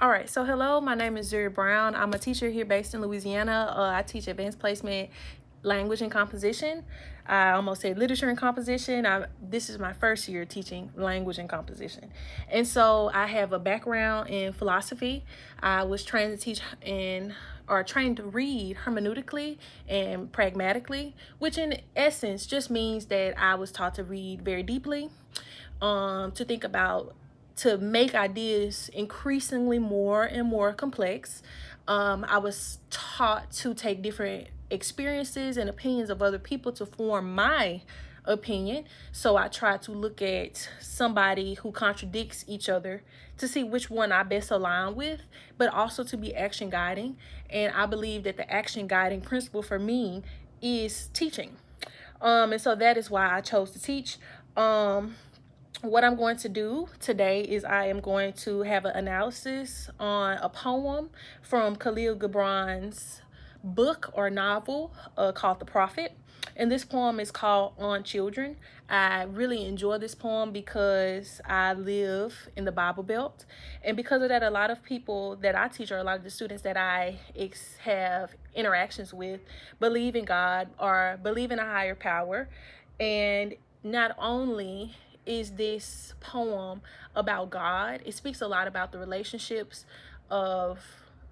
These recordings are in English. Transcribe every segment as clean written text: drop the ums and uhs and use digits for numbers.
All right, so hello, my name is Brown. I'm a teacher here based in Louisiana. I teach advanced placement, language and composition. I almost said literature and composition. This is my first year teaching language and composition. And so I have a background in philosophy. I was trained to teach trained to read hermeneutically and pragmatically, which in essence just means that I was taught to read very deeply, to think about, to make ideas increasingly more and more complex. I was taught to take different experiences and opinions of other people to form my opinion. So I try to look at somebody who contradicts each other to see which one I best align with, but also to be action guiding. And I believe that the action guiding principle for me is teaching. And so that is why I chose to teach. What I'm going to do today is I am going to have an analysis on a poem from Khalil Gibran's book or novel called The Prophet. And this poem is called On Children. I really enjoy this poem because I live in the Bible Belt. And because of that, a lot of people that I teach, or a lot of the students that I have interactions with, believe in God or believe in a higher power. And not only is this poem about God, it speaks a lot about the relationships of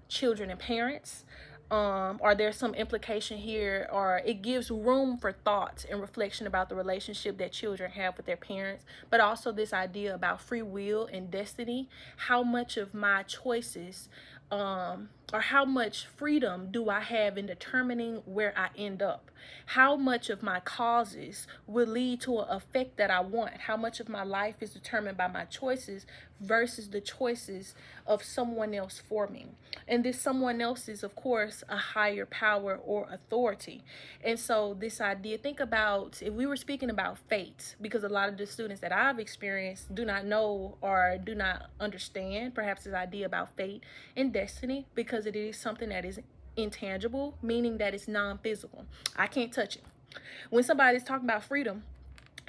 children and parents. Or there's some implication here, or it gives room for thought and reflection about the relationship that children have with their parents, but also this idea about free will and destiny. How much of my choices, or how much freedom do I have in determining where I end up? How much of my causes will lead to an effect that I want? How much of my life is determined by my choices versus the choices of someone else for me? And this someone else is, of course, a higher power or authority. And so this idea, think about if we were speaking about fate, because a lot of the students that I've experienced do not know or do not understand perhaps this idea about fate and destiny, because it is something that is intangible, meaning that it's non-physical. I can't touch it. When somebody's talking about freedom,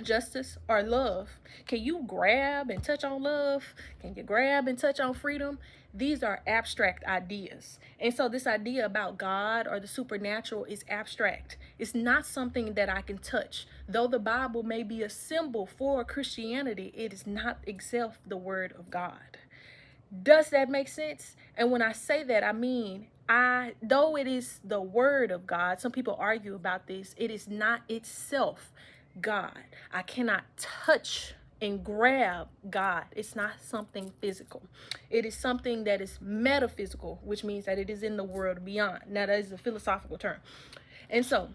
justice, or love, can you grab and touch on love? Can you grab and touch on freedom? These are abstract ideas. And so this idea about God or the supernatural is abstract. It's not something that I can touch. Though the Bible may be a symbol for Christianity, it is not itself the word of God. Does that make sense? And when I say that, I mean, though it is the word of God, some people argue about this, it is not itself God. I cannot touch and grab God. It's not something physical. It is something that is metaphysical, which means that it is in the world beyond. Now, that is a philosophical term. And so,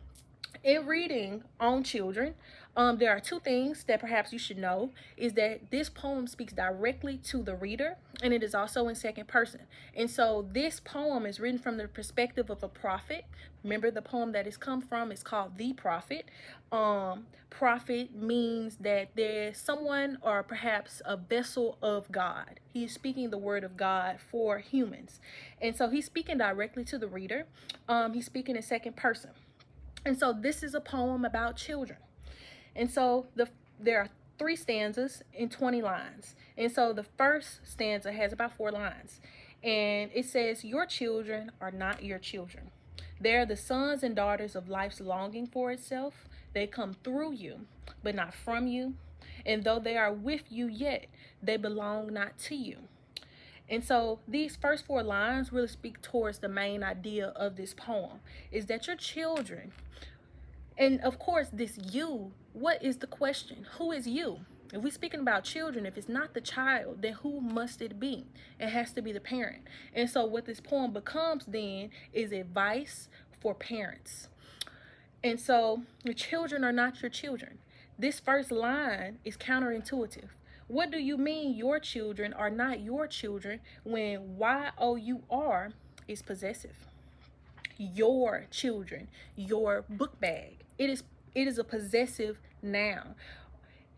in reading On Children, there are two things that perhaps you should know, is that this poem speaks directly to the reader, and it is also in second person. And so this poem is written from the perspective of a prophet. Remember, the poem that it's come from is called The Prophet. Prophet means that there's someone or perhaps a vessel of God. He is speaking the word of God for humans. And so he's speaking directly to the reader. He's speaking in second person. And so this is a poem about children. And so there are 3 stanzas in 20 lines. And so the first stanza has about 4 lines. And it says, "Your children are not your children. They are the sons and daughters of life's longing for itself. They come through you, but not from you. And though they are with you yet, they belong not to you." And so these first 4 lines really speak towards the main idea of this poem, is that your children, and of course this you, what is the question? Who is you? If we're speaking about children, if it's not the child, then who must it be? It has to be the parent. And so what this poem becomes then is advice for parents. And so your children are not your children. This first line is counterintuitive. What do you mean your children are not your children when YOUR is possessive? Your children, your book bag. It is a possessive noun.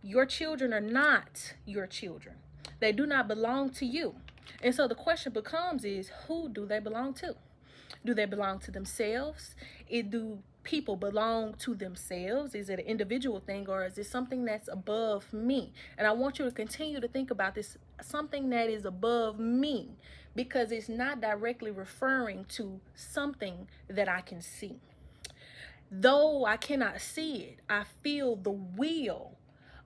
Your children are not your children. They do not belong to you. And so the question becomes is, who do they belong to? Do they belong to themselves? Do people belong to themselves? Is it an individual thing, or is it something that's above me? And I want you to continue to think about this, something that is above me, because it's not directly referring to something that I can see. Though I cannot see it, I feel the will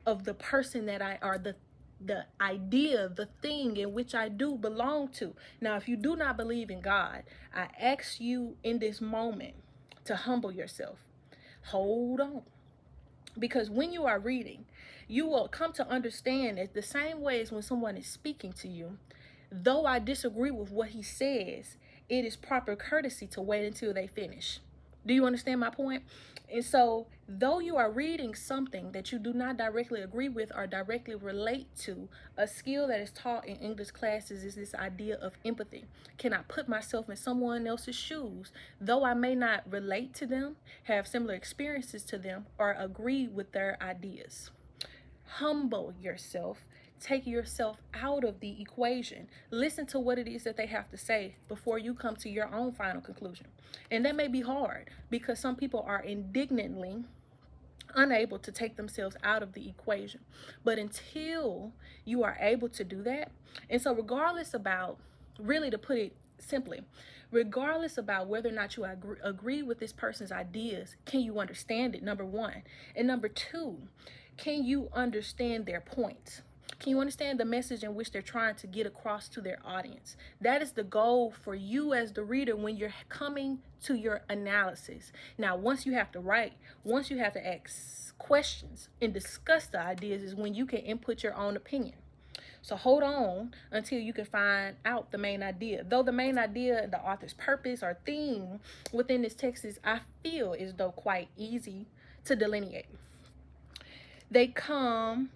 of the person that I are, the idea, the thing in which I do belong to. Now, if you do not believe in God, I ask you in this moment to humble yourself. Hold on. Because when you are reading, you will come to understand that the same way as when someone is speaking to you, though I disagree with what he says, it is proper courtesy to wait until they finish. Do you understand my point? And so, though you are reading something that you do not directly agree with or directly relate to, a skill that is taught in English classes is this idea of empathy. Can I put myself in someone else's shoes, though I may not relate to them, have similar experiences to them, or agree with their ideas? Humble yourself. Take yourself out of the equation. Listen to what it is that they have to say before you come to your own final conclusion. And that may be hard because some people are indignantly unable to take themselves out of the equation. But until you are able to do that, and so regardless about, really to put it simply, regardless about whether or not you agree with this person's ideas, can you understand it, number one? And number two, can you understand their points? Can you understand the message in which they're trying to get across to their audience? That is the goal for you as the reader when you're coming to your analysis. Now, once you have to write, once you have to ask questions and discuss the ideas is when you can input your own opinion. So hold on until you can find out the main idea. Though the main idea, the author's purpose or theme within this text is, I feel, is though quite easy to delineate. They are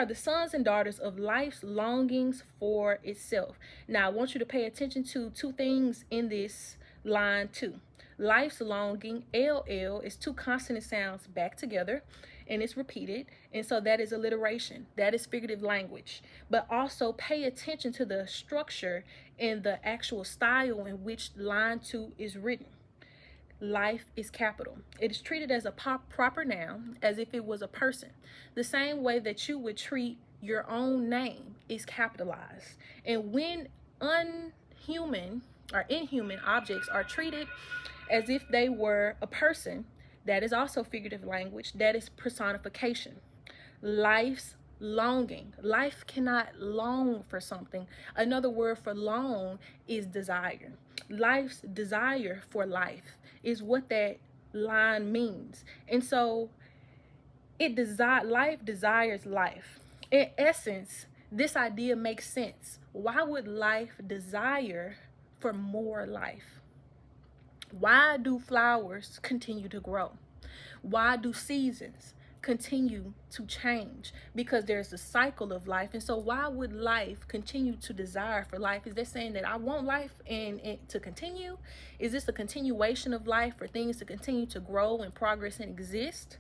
the sons and daughters of life's longings for itself. Now, I want you to pay attention to two things in this line too. Life's longing, LL, is two consonant sounds back together and it's repeated. And so that is alliteration. That is figurative language. But also pay attention to the structure and the actual style in which line 2 is written. Life is capital. It is treated as a proper noun, as if it was a person. The same way that you would treat your own name is capitalized. And when unhuman or inhuman objects are treated as if they were a person, that is also figurative language. That is personification. Life's longing. Life cannot long for something. Another word for long is desire. Life's desire for life is what that line means. And so life desires life. In essence, this idea makes sense. Why would life desire for more life? Why do flowers continue to grow? Why do seasons continue to change? Because there's a cycle of life. And so why would life continue to desire for life? Is that saying that I want life and to continue? Is this a continuation of life for things to continue to grow and progress and exist?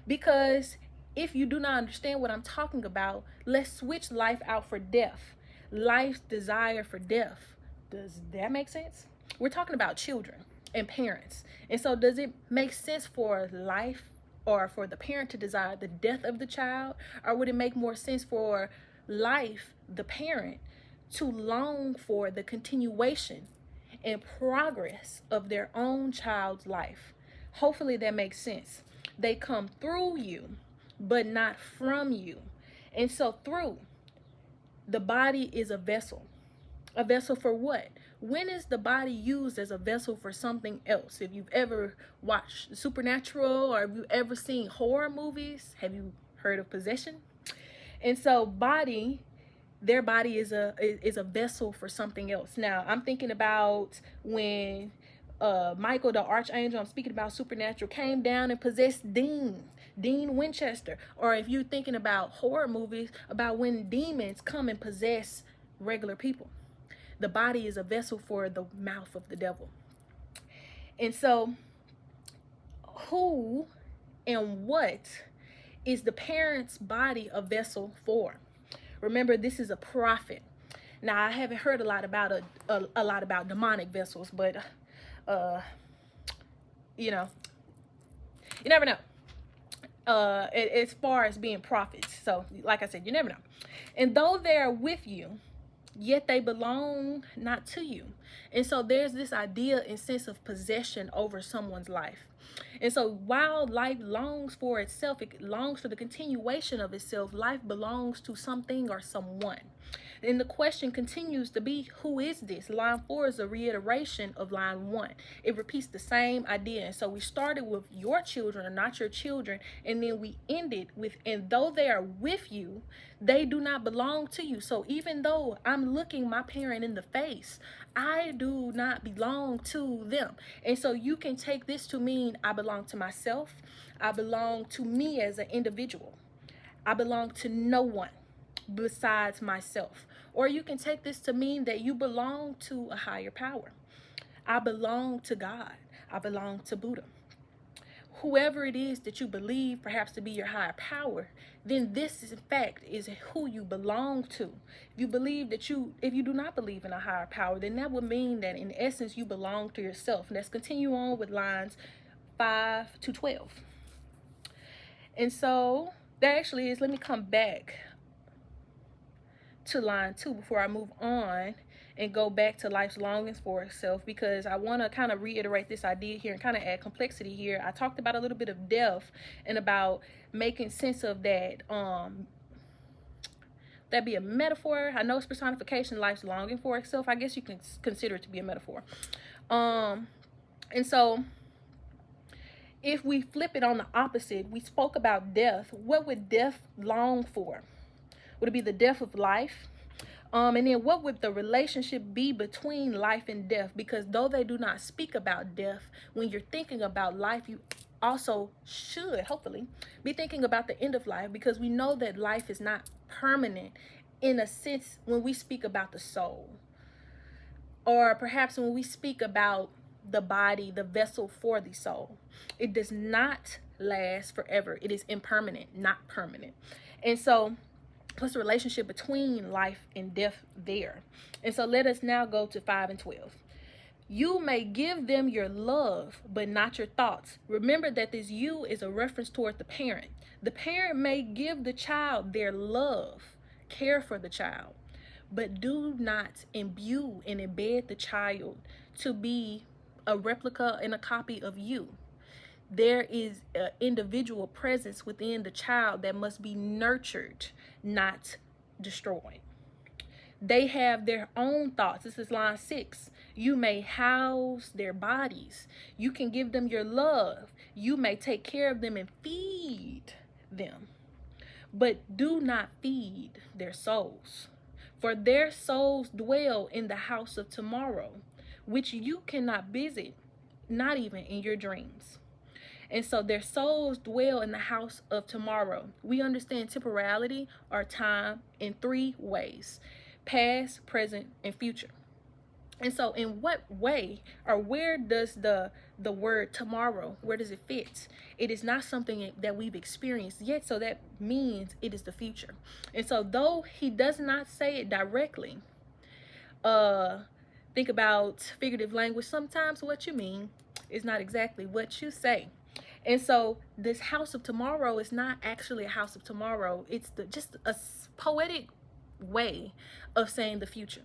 Because if you do not understand what I'm talking about, let's switch life out for death. Life's desire for death. Does that make sense? We're talking about children and parents. And so does it make sense for life or for the parent to desire the death of the child? Or would it make more sense for life, the parent, to long for the continuation and progress of their own child's life? Hopefully that makes sense. They come through you, but not from you. And so through, the body is a vessel. A vessel for what? When is the body used as a vessel for something else? If you've ever watched Supernatural or if you've ever seen horror movies, have you heard of possession? And so their body is a vessel for something else. Now, I'm thinking about when Michael, the archangel, I'm speaking about Supernatural, came down and possessed Dean Winchester. Or if you're thinking about horror movies, about when demons come and possess regular people. The body is a vessel for the mouth of the devil. And so, who and what is the parent's body a vessel for? Remember, this is a prophet. Now, I haven't heard a lot about demonic vessels, but you never know. As far as being prophets, so like I said, you never know. And though they're with you, yet they belong not to you. And so there's this idea and sense of possession over someone's life. And so while life longs for itself, it longs for the continuation of itself, life belongs to something or someone. And the question continues to be, who is this? Line 4 is a reiteration of line 1. It repeats the same idea. And so we started with your children are not your children, and then we ended with, and though they are with you, they do not belong to you. So even though I'm looking my parent in the face, I do not belong to them. And so you can take this to mean I belong to myself. I belong to me as an individual. I belong to no one besides myself. Or you can take this to mean that you belong to a higher power. I belong to God. I belong to Buddha. Whoever it is that you believe perhaps to be your higher power, then this is in fact is who you belong to. If you do not believe in a higher power, then that would mean that in essence you belong to yourself. And let's continue on with lines 5 to 12. And so there actually is, let me come back to line 2 before I move on and go back to life's longings for itself, because I want to kind of reiterate this idea here and kind of add complexity here. I talked about a little bit of death and about making sense of that. That be a metaphor. I know it's personification, life's longing for itself. I guess you can consider it to be a metaphor. And so if we flip it on the opposite, we spoke about death. What would death long for? Would it be the death of life? And then what would the relationship be between life and death? Because though they do not speak about death, when you're thinking about life, you also should, hopefully, be thinking about the end of life, because we know that life is not permanent in a sense when we speak about the soul. Or perhaps when we speak about the body, the vessel for the soul. It does not last forever. It is impermanent, not permanent. And so what's the relationship between life and death there? And so let us now go to 5 and 12. You may give them your love, but not your thoughts. Remember that this you is a reference toward the parent. The parent may give the child their love, care for the child, but do not imbue and embed the child to be a replica and a copy of you. There is an individual presence within the child that must be nurtured, not destroyed. They have their own thoughts. This is line 6. You may house their bodies. You can give them your love. You may take care of them and feed them. But do not feed their souls. For their souls dwell in the house of tomorrow, which you cannot visit, not even in your dreams. And so their souls dwell in the house of tomorrow. We understand temporality or time in 3 ways: past, present, and future. And so in what way or where does the word tomorrow, where does it fit? It is not something that we've experienced yet, so that means it is the future. And so though he does not say it directly, think about figurative language. Sometimes what you mean is not exactly what you say. And so this house of tomorrow is not actually a house of tomorrow. It's just a poetic way of saying the future.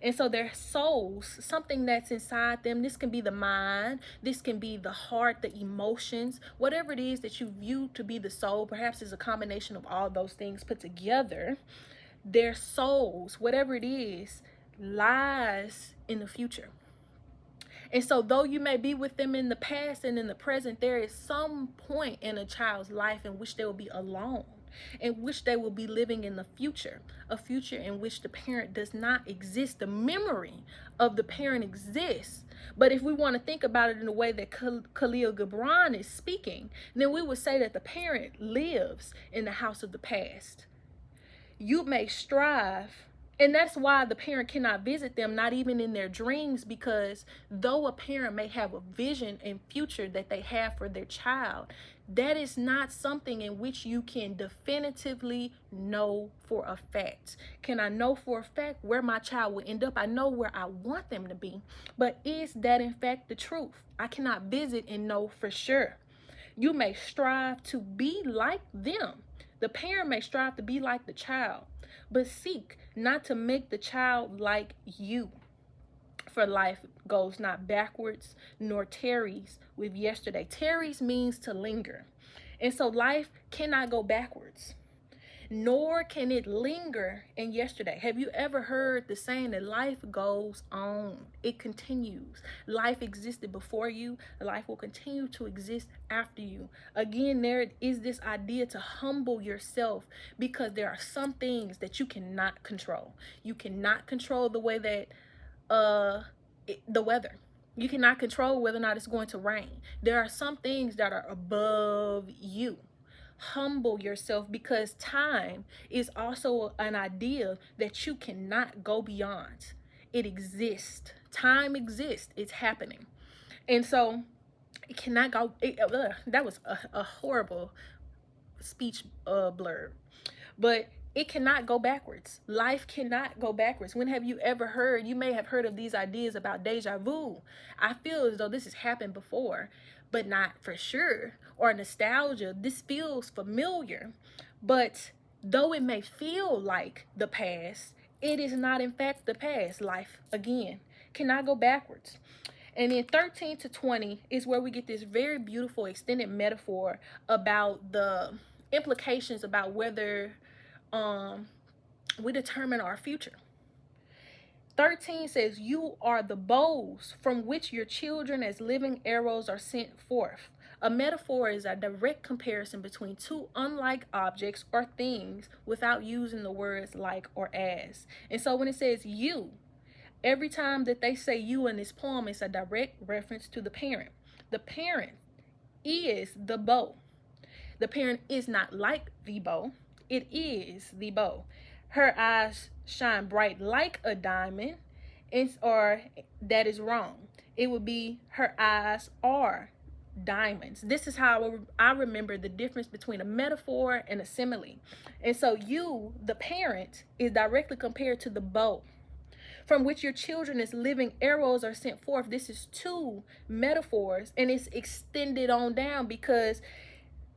And so their souls, something that's inside them, this can be the mind, this can be the heart, the emotions, whatever it is that you view to be the soul, perhaps it's a combination of all those things put together. Their souls, whatever it is, lies in the future. And so though you may be with them in the past and in the present, there is some point in a child's life in which they will be alone, in which they will be living in the future, a future in which the parent does not exist. The memory of the parent exists. But if we want to think about it in the way that Khalil Gibran is speaking, then we would say that the parent lives in the house of the past. You may strive. And that's why the parent cannot visit them, not even in their dreams, because though a parent may have a vision and future that they have for their child, that is not something in which you can definitively know for a fact. Can I know for a fact where my child will end up? I know where I want them to be, but is that in fact the truth? I cannot visit and know for sure. You may strive to be like them. The parent may strive to be like the child, but seek not to make the child like you. For life goes not backwards, nor tarries with yesterday. Tarries means to linger. And so life cannot go backwards, nor can it linger in yesterday. Have you ever heard the saying that life goes on? It continues. Life existed before you. Life will continue to exist after you. Again, there is this idea to humble yourself, because there are some things that you cannot control. You cannot control the way that the weather. You cannot control whether or not it's going to rain. There are some things that are above you. Humble yourself, because time is also an idea that you cannot go beyond. It exists. Time exists. It's happening. And so it cannot go. That was a horrible speech blurb. But it cannot go backwards. Life cannot go backwards. When have you ever heard, you may have heard of these ideas about deja vu. I feel as though this has happened before, but not for sure. Or nostalgia. This feels familiar. But though it may feel like the past, it is not in fact the past. Life, again, cannot go backwards. And then 13 to 20 is where we get this very beautiful extended metaphor about the implications about whether we determine our future. 13 says, you are the bows from which your children as living arrows are sent forth. A metaphor is a direct comparison between two unlike objects or things without using the words like or as. And so when it says you, every time that they say you in this poem, it's a direct reference to the parent. The parent is the bow. The parent is not like the bow. It is the bow. Her eyes shine bright like a diamond, or that is wrong. It would be her eyes are diamonds. This is how I remember the difference between a metaphor and a simile. And so you, the parent, is directly compared to the bow from which your children as living arrows are sent forth. This is two metaphors, and it's extended on down, because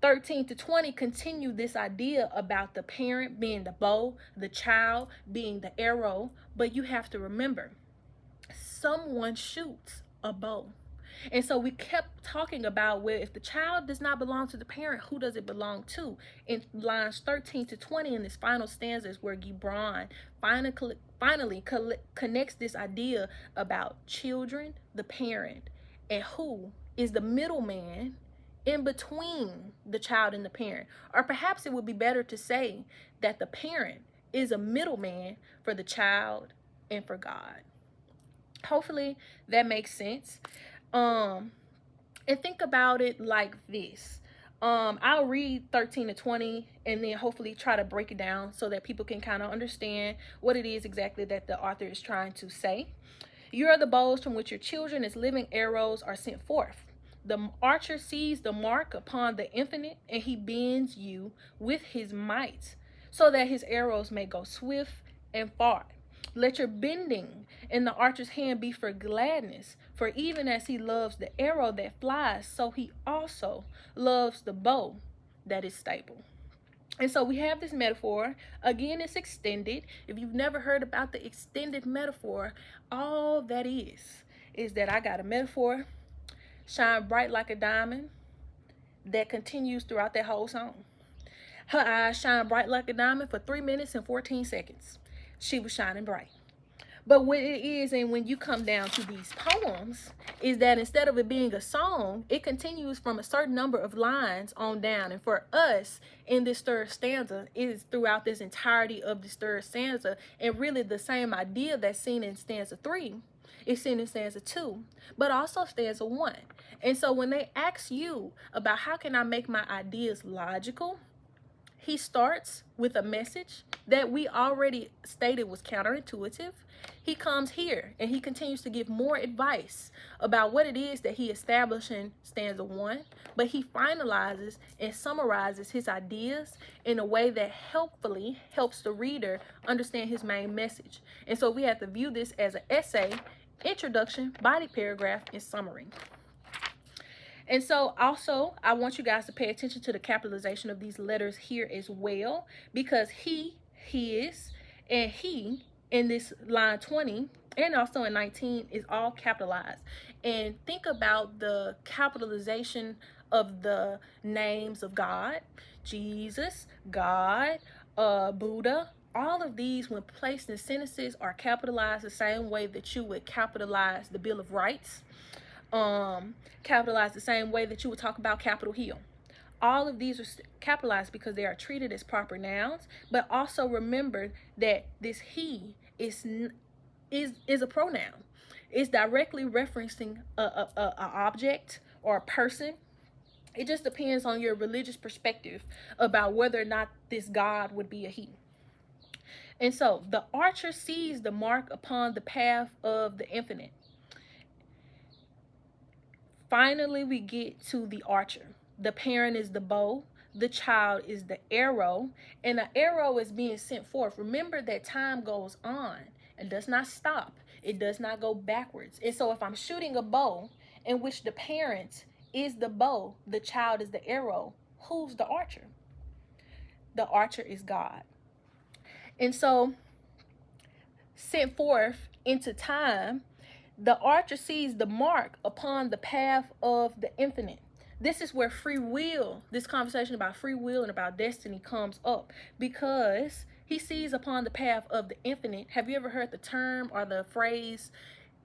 13 to 20 continue this idea about the parent being the bow, the child being the arrow. But you have to remember, someone shoots a bow. And so we kept talking about, well, if the child does not belong to the parent, who does it belong to? In lines 13 to 20 in this final stanza is where Gibran finally connects this idea about children, the parent, and who is the middleman in between the child and the parent. Or perhaps it would be better to say that the parent is a middleman for the child and for God. Hopefully that makes sense. And think about it like this. I'll read 13 to 20 and then hopefully try to break it down so that people can kind of understand what it is exactly that the author is trying to say. You are the bows from which your children as living arrows are sent forth. The archer sees the mark upon the infinite, and he bends you with his might, so that his arrows may go swift and far. Let your bending in the archer's hand be for gladness, for even as he loves the arrow that flies, so he also loves the bow that is stable. And so we have this metaphor. Again, it's extended. If you've never heard about the extended metaphor, all that is that I got a metaphor, shine bright like a diamond, that continues throughout that whole song. Her eyes shine bright like a diamond for 3 minutes and 14 seconds. She was shining bright. But what it is, and when you come down to these poems, is that instead of it being a song, it continues from a certain number of lines on down. And for us, in this third stanza, it is throughout this entirety of this third stanza, and really the same idea that's seen in stanza 3 is seen in stanza 2, but also stanza 1. And so when they ask you about how can I make my ideas logical, he starts with a message that we already stated was counterintuitive. He comes here and he continues to give more advice about what it is that he established in stanza 1, but he finalizes and summarizes his ideas in a way that helpfully helps the reader understand his main message. And so we have to view this as an essay, introduction, body paragraph, and summary. And so also, I want you guys to pay attention to the capitalization of these letters here as well, because he his, and he in this line 20 and also in 19 is all capitalized. And think about the capitalization of the names of God, Jesus, God, Buddha. All of these, when placed in sentences, are capitalized the same way that you would capitalize the Bill of Rights, capitalized the same way that you would talk about Capitol Hill. All of these are capitalized because they are treated as proper nouns, but also remember that this he is a pronoun. It's directly referencing a object or a person. It just depends on your religious perspective about whether or not this God would be a he. And so the archer sees the mark upon the path of the infinite. Finally, we get to the archer. The parent is the bow, the child is the arrow, and the arrow is being sent forth. Remember that time goes on and does not stop. It does not go backwards. And so if I'm shooting a bow in which the parent is the bow, the child is the arrow, who's the archer? The archer is God. And so, sent forth into time, the archer sees the mark upon the path of the infinite. This is where free will, this conversation about free will and about destiny comes up, because he sees upon the path of the infinite. Have you ever heard the term or the phrase,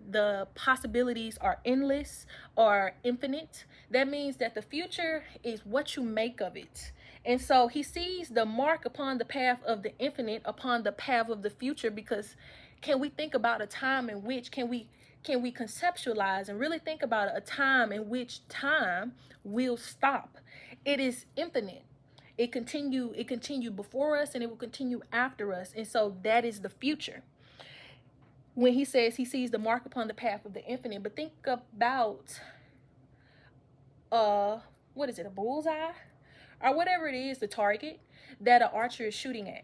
the possibilities are endless or infinite? That means that the future is what you make of it. And so he sees the mark upon the path of the infinite, upon the path of the future, because can we think about a time in which, can we conceptualize and really think about a time in which time will stop? It is infinite. It continued before us, and it will continue after us. And so that is the future. When he says he sees the mark upon the path of the infinite, but think about what is it, a bullseye? Or whatever it is, the target that an archer is shooting at.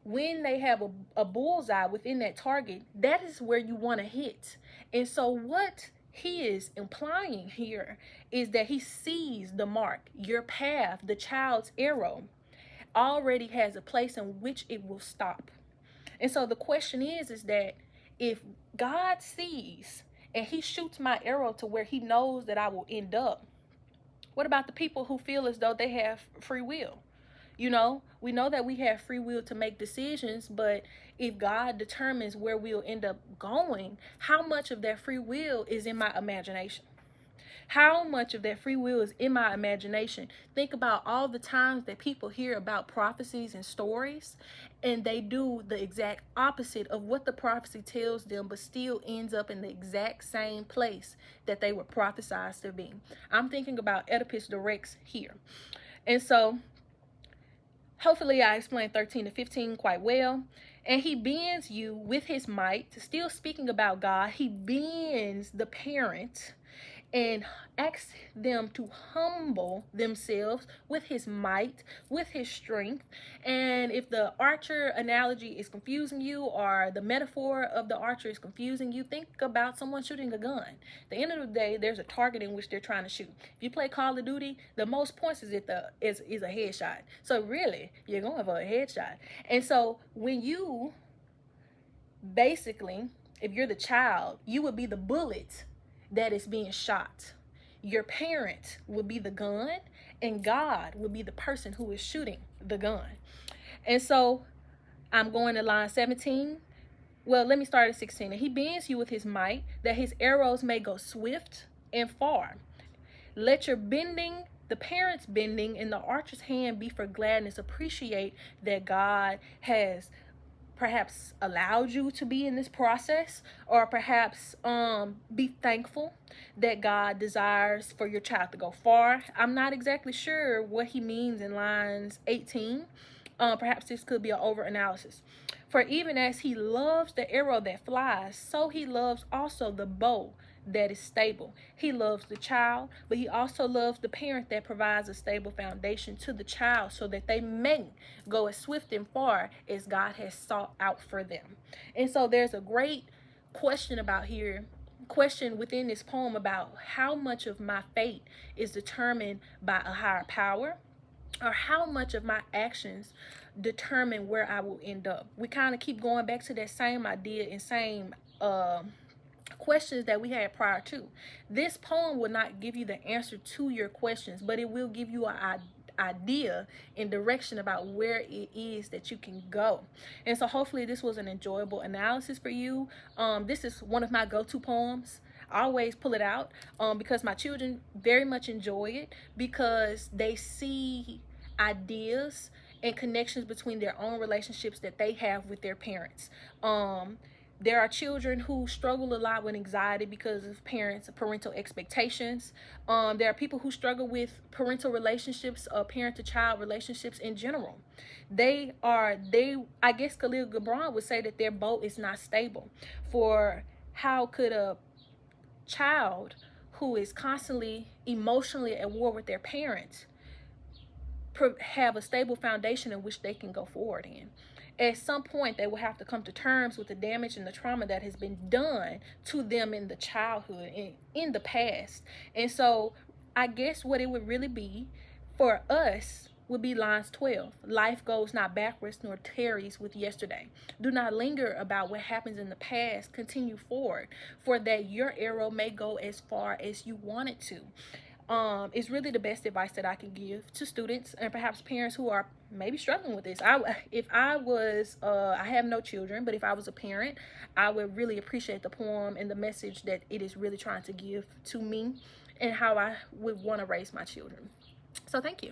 When they have a bullseye within that target, that is where you want to hit. And so what he is implying here is that he sees the mark, your path, the child's arrow, already has a place in which it will stop. And so the question is that if God sees and he shoots my arrow to where he knows that I will end up, what about the people who feel as though they have free will? You know, we know that we have free will to make decisions, but if God determines where we'll end up going, how much of that free will is in my imagination? How much of that free will is in my imagination? Think about all the times that people hear about prophecies and stories, and they do the exact opposite of what the prophecy tells them, but still ends up in the exact same place that they were prophesied to be. I'm thinking about Oedipus the Rex here. And so hopefully I explained 13 to 15 quite well. And he bends you with his might. Still speaking about God, he bends the parent and asks them to humble themselves with his might, with his strength. And if the archer analogy is confusing you, or the metaphor of the archer is confusing you, think about someone shooting a gun. At the end of the day, there's a target in which they're trying to shoot. If you play Call of Duty, the most points is a headshot. So really, you're going for a headshot. And so when you basically, if you're the child, you would be the bullet that is being shot. Your parent would be the gun, and God would be the person who is shooting the gun. And so I'm going to line 17. Well, let me start at 16. And he bends you with his might, that his arrows may go swift and far. Let your bending, the parent's bending, in the archer's hand be for gladness. Appreciate that God has perhaps allowed you to be in this process, or perhaps be thankful that God desires for your child to go far. I'm not exactly sure what he means in lines 18. Perhaps this could be an over-analysis. For even as he loves the arrow that flies, so he loves also the bow that is stable. He loves the child, but he also loves the parent that provides a stable foundation to the child, so that they may go as swift and far as God has sought out for them. And so there's a great question within this poem about how much of my fate is determined by a higher power, or how much of my actions determine where I will end up. We kind of keep going back to that same idea and same questions that we had prior to. This poem will not give you the answer to your questions, but it will give you an idea and direction about where it is that you can go. And so hopefully this was an enjoyable analysis for you. This is one of my go-to poems. I always pull it out because my children very much enjoy it, because they see ideas and connections between their own relationships that they have with their parents. There are children who struggle a lot with anxiety because of parental expectations. There are people who struggle with parental relationships, parent to child relationships in general. I guess Khalil Gibran would say that their boat is not stable. For how could a child who is constantly emotionally at war with their parents have a stable foundation in which they can go forward in? At some point, they will have to come to terms with the damage and the trauma that has been done to them in the childhood and in the past. And so I guess what it would really be for us would be lines 12. Life goes not backwards nor tarries with yesterday. Do not linger about what happens in the past. Continue forward, for that your arrow may go as far as you want it to. Is really the best advice that I can give to students and perhaps parents who are maybe struggling with this. If I was, I have no children, but if I was a parent, I would really appreciate the poem and the message that it is really trying to give to me and how I would want to raise my children. So thank you.